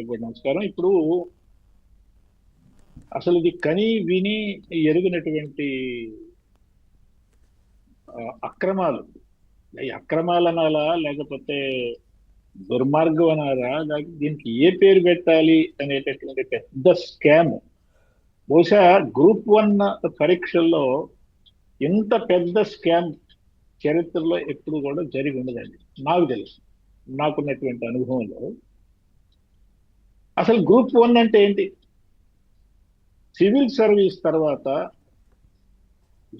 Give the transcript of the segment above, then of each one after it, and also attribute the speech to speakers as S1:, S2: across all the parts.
S1: ఇప్పుడు నమస్కారం. ఇప్పుడు అసలు ఇది కని విని ఎరుగినటువంటి అక్రమాలు. ఈ అక్రమాలు అనాలా? లేకపోతే దుర్మార్గం అనాలా? లేకపోతే దీనికి ఏ పేరు పెట్టాలి అనేటటువంటి పెద్ద స్కామ్. బహుశా గ్రూప్ 1 పరీక్షల్లో ఇంత పెద్ద స్కామ్ చరిత్రలో ఎప్పుడు కూడా జరిగి ఉండదండి. నాకు తెలుసు. నాకున్నటువంటి అనుభవంలో అసలు గ్రూప్ 1 అంటే ఏంటి? సివిల్ సర్వీస్ తర్వాత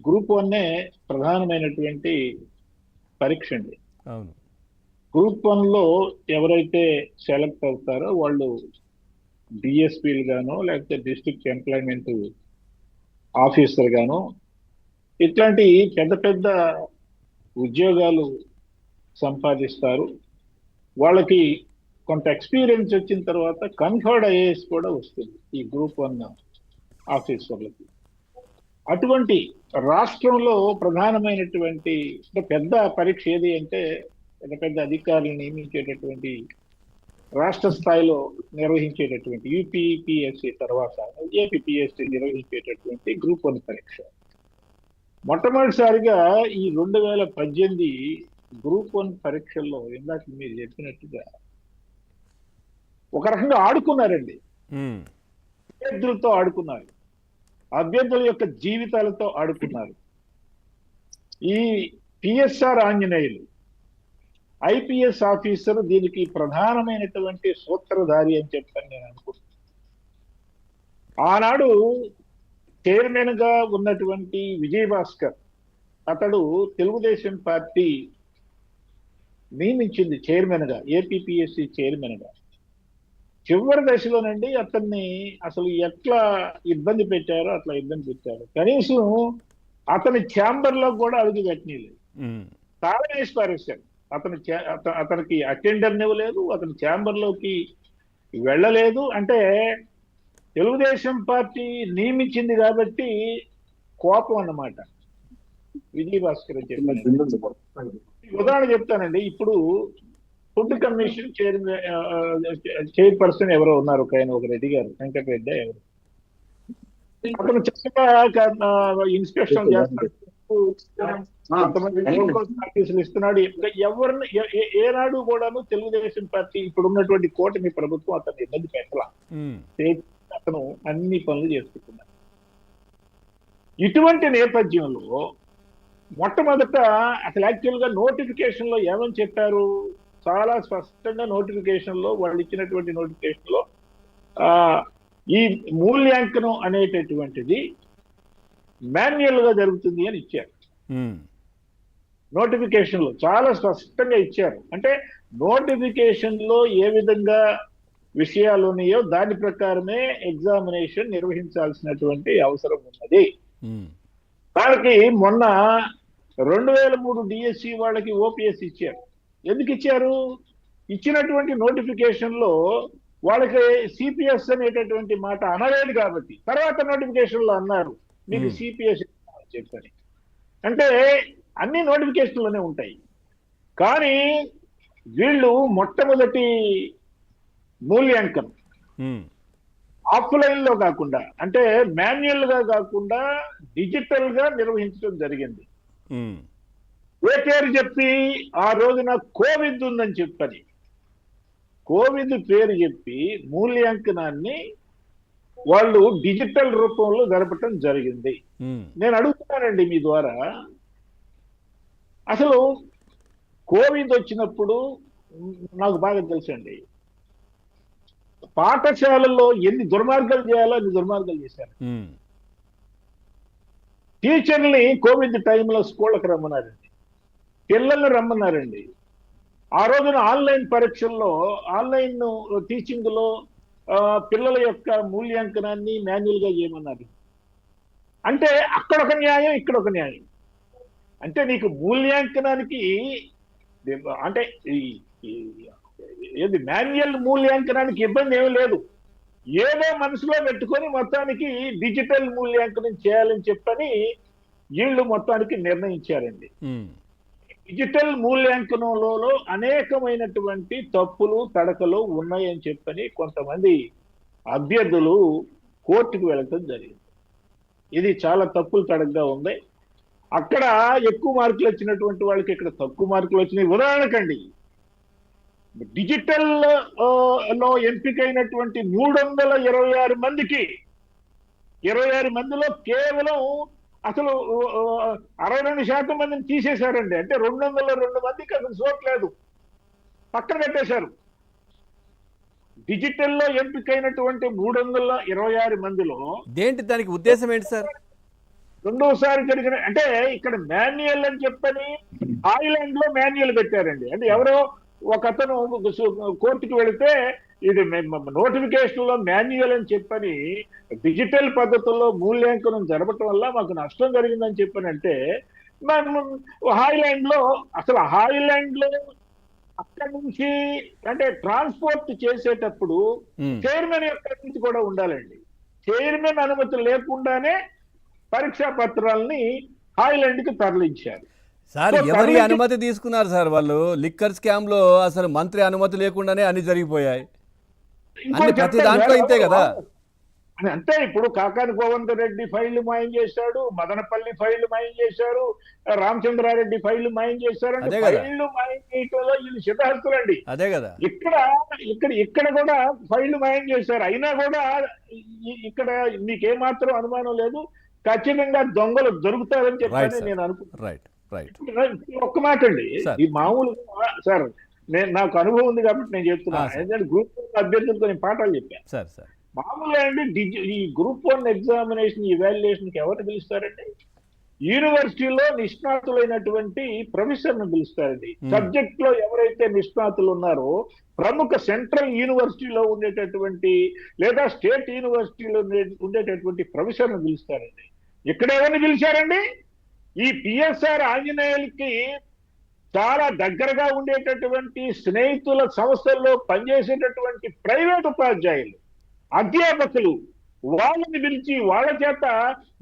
S1: గ్రూప్ 1 ప్రధానమైనటువంటి పరీక్ష అండి.
S2: అవును.
S1: గ్రూప్ 1లో ఎవరైతే సెలెక్ట్ అవుతారో వాళ్ళు డిఎస్పీలు గానో లేకపోతే డిస్ట్రిక్ట్ ఎంప్లాయ్మెంట్ ఆఫీసర్ గానో ఇట్లాంటి పెద్ద పెద్ద ఉద్యోగాలు సంపాదిస్తారు. వాళ్ళకి కొంత ఎక్స్పీరియన్స్ వచ్చిన తర్వాత కన్ఫర్డ్ ఐఏఎస్ కూడా వస్తుంది ఈ గ్రూప్ 1 ఆఫీసర్లకి. అటువంటి రాష్ట్రంలో ప్రధానమైనటువంటి పెద్ద పరీక్ష ఏది అంటే పెద్ద పెద్ద అధికారులు నియమించేటటువంటి రాష్ట్ర స్థాయిలో నిర్వహించేటటువంటి యూపీపీఎస్సీ తర్వాత ఏపీపీఎస్సీ నిర్వహించేటటువంటి గ్రూప్ 1 పరీక్ష. మొట్టమొదటిసారిగా ఈ 2018 గ్రూప్ 1 పరీక్షల్లో ఇందాక మీరు చెప్పినట్టుగా ఒక రకంగా ఆడుకున్నారండి. అభ్యర్థులతో ఆడుకున్నారు, అభ్యర్థుల యొక్క జీవితాలతో ఆడుకున్నారు. ఈ పిఎస్ఆర్ ఆంజనేయులు ఐపీఎస్ ఆఫీసర్ దీనికి ప్రధానమైనటువంటి సూత్రధారి అని చెప్పని నేను అనుకుంటున్నాను. ఆనాడు చైర్మన్ గా ఉన్నటువంటి విజయభాస్కర్, అతడు తెలుగుదేశం పార్టీ నియమించింది చైర్మన్ గా, ఏపీపీఎస్సీ చైర్మన్ గా. చివరి దశలోనండి అతన్ని అసలు ఎట్లా ఇబ్బంది పెట్టారో అట్లా ఇబ్బంది పెట్టారు. కనీసం అతని ఛాంబర్ లో కూడా అడుగు పెట్టనీలేదు, తాళం వేసి పారేశారు. అతనికి అటెండర్ ఇవ్వలేదు, అతని ఛాంబర్ లోకి వెళ్ళలేదు. అంటే తెలుగుదేశం పార్టీ నియమించింది కాబట్టి కోపం అన్నమాట. విజయభాస్కర్ చెప్పాను. ఉదాహరణ చెప్తానండి. ఇప్పుడు ఫుడ్ కమిషన్ చైర్పర్సన్ ఎవరో ఉన్నారు, ఒక రెడ్డి గారు, వెంకటరెడ్డి ఎవరు. అతను చక్కగా ఇన్స్పెక్షన్ చేస్తాడు, నోటీసులు ఇస్తున్నాడు. ఎవరిని ఏనాడు కూడాను తెలుగుదేశం పార్టీ ఇప్పుడు ఉన్నటువంటి కూటమి ప్రభుత్వం అతను ఇబ్బంది పెట్టాల. అతను అన్ని పనులు చేసుకుంటున్నాడు. ఇటువంటి నేపథ్యంలో మొట్టమొదట అసలు యాక్చువల్ గా నోటిఫికేషన్ లో ఏమని చెప్పారు? చాలా స్పష్టంగా నోటిఫికేషన్ లో వాళ్ళు ఇచ్చినటువంటి నోటిఫికేషన్ లో ఈ మూల్యాంకనం అనేటటువంటిది మాన్యువల్ గా జరుగుతుంది అని ఇచ్చారు. నోటిఫికేషన్ లో చాలా స్పష్టంగా ఇచ్చారు. అంటే నోటిఫికేషన్ లో ఏ విధంగా విషయాలు ఉన్నాయో దాని ప్రకారమే ఎగ్జామినేషన్ నిర్వహించాల్సినటువంటి అవసరం ఉన్నది. దానికి మొన్న 2003 డిఎస్సి వాళ్ళకి ఓపీఎస్ ఇచ్చారు. ఎందుకు ఇచ్చారు? ఇచ్చినటువంటి నోటిఫికేషన్ లో వాళ్ళకి సిపిఎస్ అనేటటువంటి మాట అనలేదు కాబట్టి తర్వాత నోటిఫికేషన్ లో అన్నారు మీకు సిపిఎస్ చెప్పని. అంటే అన్ని నోటిఫికేషన్లోనే ఉంటాయి. కానీ వీళ్ళు మొట్టమొదటి మూల్యాంకనం ఆఫ్లైన్ లో కాకుండా, అంటే మాన్యువల్ గా కాకుండా డిజిటల్ గా నిర్వహించడం జరిగింది. ఏ పేరు చెప్పి? ఆ రోజున కోవిడ్ ఉందని చెప్పని కోవిడ్ పేరు చెప్పి మూల్యాంకనాన్ని వాళ్ళు డిజిటల్ రూపంలో జరపటం జరిగింది. నేను అడుగుతున్నానండి మీ ద్వారా, అసలు కోవిడ్ వచ్చినప్పుడు నాకు బాగా తెలుసండి, పాఠశాలల్లో ఎన్ని దుర్మార్గాలు చేయాలో అన్ని దుర్మార్గాలు చేశారు. టీచర్ని కోవిడ్ టైంలో స్కూళ్ళకి రమ్మన్నారండి, పిల్లల్ని రమ్మన్నారండి. ఆ రోజున ఆన్లైన్ పరీక్షల్లో, ఆన్లైన్ టీచింగ్ లో పిల్లల యొక్క మూల్యాంకనాన్ని మాన్యువల్ గా చేయమన్నారు. అంటే అక్కడ ఒక న్యాయం, ఇక్కడ ఒక న్యాయం. అంటే నీకు మూల్యాంకనానికి అంటే ఏది మాన్యువల్ మూల్యాంకనానికి ఇబ్బంది ఏమీ లేదు. ఏదో మనసులో పెట్టుకొని మొత్తానికి డిజిటల్ మూల్యాంకనం చేయాలని చెప్పని వీళ్ళు మొత్తానికి నిర్ణయించారండి. డిజిటల్ మూల్యాంకనంలో అనేకమైనటువంటి తప్పులు తడకలు ఉన్నాయని చెప్పని కొంతమంది అభ్యర్థులు కోర్టుకు వెళ్ళటం జరిగింది. ఇది చాలా తప్పులు తడకగా ఉంది. అక్కడ ఎక్కువ మార్కులు వచ్చినటువంటి వాళ్ళకి ఇక్కడ తక్కువ మార్కులు వచ్చినాయి. ఉదాహరణకండి, డిజిటల్ లో ఎంపికైనటువంటి 326 మందికి 26 మందిలో కేవలం అసలు 62% మందిని తీసేశారండి. అంటే 202 మందికి అసలు చోట్లేదు, పక్కన పెట్టేశారు. డిజిటల్లో ఎంపికైనటువంటి 326 మందిలో
S2: దేంటి దానికి ఉద్దేశం ఏంటి సార్?
S1: రెండోసారి జరిగిన అంటే ఇక్కడ మాన్యువల్ అని చెప్పని థాయిలాండ్ లో మాన్యువల్ పెట్టారండి. అంటే ఎవరో ఒక అతను కోర్టుకు వెళితే ఇది నోటిఫికేషన్ లో మాన్యువల్ అని చెప్పని డిజిటల్ పద్ధతుల్లో మూల్యాంకనం జరపటం వల్ల మాకు నష్టం జరిగిందని చెప్పనంటే హాయిలాండ్ లో అసలు హాయిలాండ్ లో అక్కడి నుంచి అంటే ట్రాన్స్పోర్ట్ చేసేటప్పుడు చైర్మన్ యొక్క నుంచి కూడా ఉండాలండి. చైర్మన్ అనుమతి లేకుండానే పరీక్షా పత్రాలని హాయిలాండ్ కి తరలించారు.
S2: సార్ ఎవరి అనుమతి తీసుకున్నారు సార్? వాళ్ళు లిక్కర్ స్కామ్ లో అసలు మంత్రి అనుమతి లేకుండానే అన్ని జరిగిపోయాయి. అన్ని ప్రతి దాంట్లో ఇంతే కదా.
S1: అంటే ఇప్పుడు కాకాని గోవింద రెడ్డి ఫైళ్లు మాయం చేశాడు, మదనపల్లి ఫైళ్లు మాయం చేశారు, రామచంద్రారెడ్డి ఫైళ్లు మాయం చేశారు. అంటే ఫైళ్లు మాయం చేయటంలో వీళ్ళు సిద్ధహస్తులండి.
S2: అదే కదా.
S1: ఇక్కడ కూడా ఫైళ్లు మాయం చేశారు. అయినా కూడా ఇక్కడ మీకేమాత్రం అనుమానం లేదు, ఖచ్చితంగా దొంగలు దొరుకుతారని చెప్పని నేను అనుకుంటున్నాను. ఒక్క మాట అండి, ఈ మామూలు సార్ నాకు అనుభవం ఉంది కాబట్టి నేను చెప్తున్నాను. ఎందుకంటే గ్రూప్ 1 అభ్యర్థులతో నేను పాఠాలు చెప్పాను. మామూలుగా అండి ఈ గ్రూప్ 1 ఎగ్జామినేషన్ ఇవాల్యుయేషన్ కి ఎవరిని పిలుస్తారండి? యూనివర్సిటీలో నిష్ణాతులైనటువంటి ప్రొఫెసర్ ను పిలుస్తారండి. సబ్జెక్ట్ లో ఎవరైతే నిష్ణాతులు ఉన్నారో ప్రముఖ సెంట్రల్ యూనివర్సిటీలో ఉండేటటువంటి లేదా స్టేట్ యూనివర్సిటీలో ఉండేటటువంటి ప్రొఫెసర్ ను పిలుస్తారండి. ఇక్కడ ఎవరిని పిలిచారండి? ఈ పిఎస్ఆర్ ఆంజనేయులకి చాలా దగ్గరగా ఉండేటటువంటి స్నేహితుల సంస్థల్లో పనిచేసేటటువంటి ప్రైవేట్ ఉపాధ్యాయులు, అధ్యాపకులు, వాళ్ళని పిలిచి వాళ్ళ చేత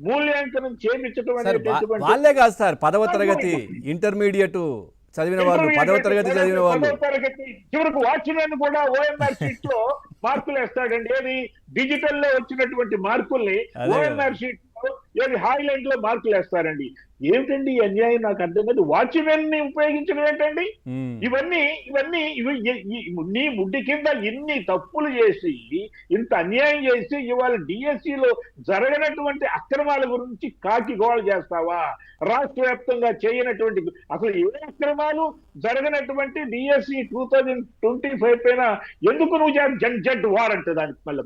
S1: మూల్యాంకనం చేయించడం అనేటటువంటి
S2: వాళ్ళే కాదు సార్, 10వ తరగతి ఇంటర్మీడియట్ చదివిన వాళ్ళు, 10వ తరగతి చదివిన వాళ్ళు,
S1: చివరికి వాచ్మెన్ కూడా ఓఎంఆర్ షీట్ లో మార్కులు వేస్తాడండి. ఏది డిజిటల్ లో వచ్చినటువంటి మార్కుల్ని ఓఎంఆర్ షీట్ ఏది హాయిలాండ్ లో మార్కులు వేస్తారండి. ఏమిటండి ఈ అన్యాయం? నాకు అర్థం కాదు. వాచ్మెన్ ని ఉపయోగించడం ఏంటండి? ఇవన్నీ నీ ముడ్డి కింద ఇన్ని తప్పులు చేసి ఇంత అన్యాయం చేసి ఇవాళ డిఎస్సిలో జరగనటువంటి అక్రమాల గురించి కాకి గోళ చేస్తావా? రాష్ట్ర వ్యాప్తంగా చేయనటువంటి అసలు ఏ అక్రమాలు జరగనటువంటి డిఎస్సి 2025 పైన ఎందుకు నువ్వు జడ్ వార్ అంటే దానికి మళ్ళీ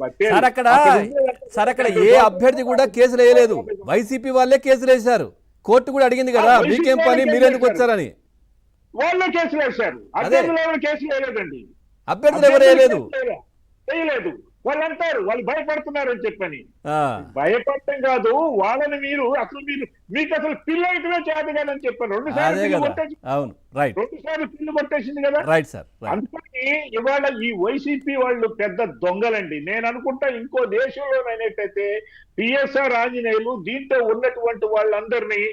S2: అక్కడ ఏ అభ్యర్థి కూడా కేసులు వేయలేదు, వైసీపీ వాళ్ళే కేసులు వేశారు. కోర్టు కూడా అడిగింది కదా మీకేం పని, మీరెందుకు వచ్చారని.
S1: వాళ్ళే కేసులు వేశారు, అభ్యర్థులు ఎవరు కేసులు వేయలేదండి.
S2: అభ్యర్థులు ఎవరు వేయలేదు.
S1: వాళ్ళు వాళ్ళు భయపడుతున్నారు అని చెప్పని. భయపడటం కాదు, వాళ్ళని మీకు అసలు పిల్లి అయితేనే చేత కాదని చెప్పాను. 2 సార్లు పిల్లు కొట్టేసింది కదా. అందుకని ఇవాళ ఈ వైసీపీ వాళ్ళు పెద్ద దొంగలండి. నేను అనుకుంటా ఇంకో దేశంలోనైనట్టయితే పిఎస్ఆర్ ఆంజనేయులు దీంట్లో ఉన్నటువంటి వాళ్ళందరినీ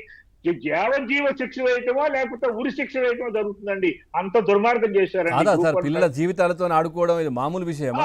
S1: యావజ్జీవ శిక్ష వేయటమో లేకపోతే ఉరి శిక్ష వేయటమో జరుగుతుందండి. అంత దుర్మార్గం చేశారండి.
S2: పిల్లల జీవితాలతో ఆడుకోవడం ఇది మామూలు విషయమా?